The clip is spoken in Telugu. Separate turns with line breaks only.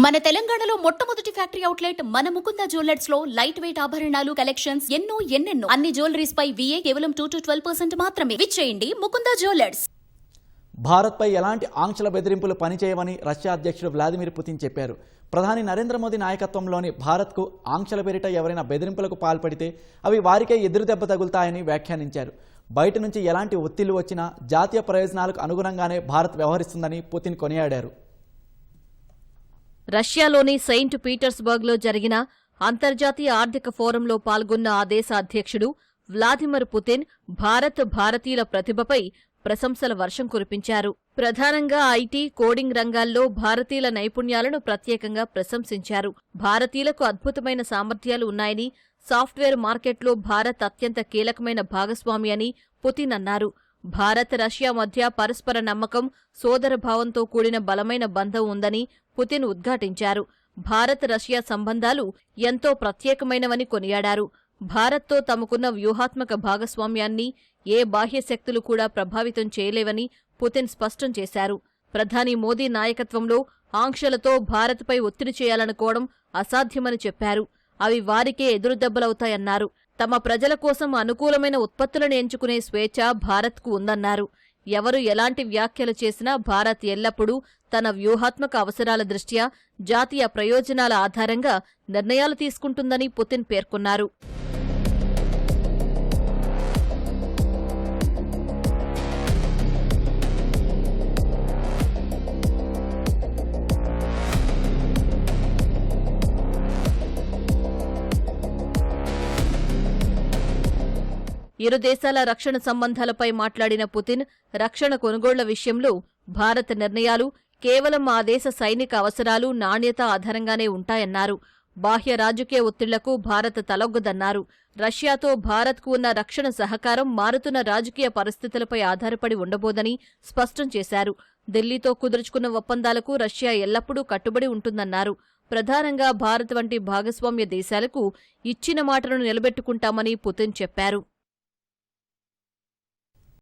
మన తెలంగాణలో మొట్టమొదటి ఫ్యాక్టరీ అవుట్లెట్ మన ముకుంద జ్యువెలర్స్ లో లైట్ వెయిట్ ఆభరణాలు కలెక్షన్స్ ఎన్నెన్నో అన్ని జ్యువెలరీస్ పై VA కేవలం 2 to 12% మాత్రమే. విచ్చేయండి ముకుంద జ్యువెలర్స్.
భారత్పై ఎలాంటి ఆంక్షల బెదిరింపులు పనిచేయవని రష్యా అధ్యక్షుడు వ్లాదిమిర్ పుతిన్ చెప్పారు. ప్రధాని నరేంద్ర మోదీ నాయకత్వంలోని భారత్కు ఆంక్షల పేరిట ఎవరైనా బెదిరింపులకు పాల్పడితే అవి వారికే ఎదురుదెబ్బ తగులుతాయని వ్యాఖ్యానించారు. బయట నుంచి ఎలాంటి ఒత్తిళ్లు వచ్చినా జాతీయ ప్రయోజనాలకు అనుగుణంగానే భారత్ వ్యవహరిస్తుందని పుతిన్ కొనియాడారు.
రష్యాలోని సెయింట్ పీటర్స్బర్గ్లో జరిగిన అంతర్జాతీయ ఆర్థిక ఫోరంలో పాల్గొన్న ఆ దేశ అధ్యక్షుడు వ్లాదిమిర్ పుతిన్ భారతీయుల ప్రతిభపై ప్రశంసల వర్షం కురిపించారు. ప్రధానంగా ఐటీ, కోడింగ్ రంగాల్లో భారతీయుల నైపుణ్యాలను ప్రత్యేకంగా ప్రశంసించారు. భారతీయులకు అద్భుతమైన సామర్థ్యాలు ఉన్నాయని, సాఫ్ట్వేర్ మార్కెట్లో భారత్ అత్యంత కీలకమైన భాగస్వామి అని పుతిన్ అన్నారు. భారత్, రష్యా మధ్య పరస్పర నమ్మకం, సోదరభావంతో కూడిన బలమైన బంధం ఉందని పుతిన్ ఉద్ఘాటించారు. భారత్, రష్యా సంబంధాలు ఎంతో ప్రత్యేకమైనవని కొనియాడారు. భారత్తో తమకున్న వ్యూహాత్మక భాగస్వామ్యాన్ని ఏ బాహ్య శక్తులు కూడా ప్రభావితం చేయలేవని పుతిన్ స్పష్టం చేశారు. ప్రధాని మోదీ నాయకత్వంలో ఆంక్షలతో భారత్పై ఒత్తిడి చేయాలనుకోవడం అసాధ్యమని చెప్పారు. అవి వారికే ఎదురుదెబ్బలవుతాయన్నారు. తమ ప్రజల కోసం అనుకూలమైన ఉత్పత్తులను ఎంచుకునే స్వేచ్ఛ భారత్కు ఉందన్నారు. ఎవరు ఎలాంటి వ్యాఖ్యలు చేసినా భారత్ ఎల్లప్పుడూ తన వ్యూహాత్మక అవసరాల దృష్ట్యా జాతీయ ప్రయోజనాల ఆధారంగా నిర్ణయాలు తీసుకుంటుందని పుతిన్ పేర్కొన్నారు. ఇరు దేశాల రక్షణ సంబంధాలపై మాట్లాడిన పుతిన్ రక్షణ కొనుగోళ్ల విషయంలో భారత్ నిర్ణయాలు కేవలం ఆ దేశ సైనిక అవసరాలు, నాణ్యత ఆధారంగానే ఉంటాయన్నారు. బాహ్య రాజకీయ ఒత్తిళ్లకు భారత్ తలొగ్గదన్నారు. రష్యాతో భారత్కు ఉన్న రక్షణ సహకారం మారుతున్న రాజకీయ పరిస్థితులపై ఆధారపడి ఉండబోదని స్పష్టం చేశారు. ఢిల్లీతో కుదుర్చుకున్న ఒప్పందాలకు రష్యా ఎల్లప్పుడూ కట్టుబడి ఉంటుందన్నారు. ప్రధానంగా భారత్ వంటి భాగస్వామ్య దేశాలకు ఇచ్చిన మాటలను నిలబెట్టుకుంటామని పుతిన్ చెప్పారు.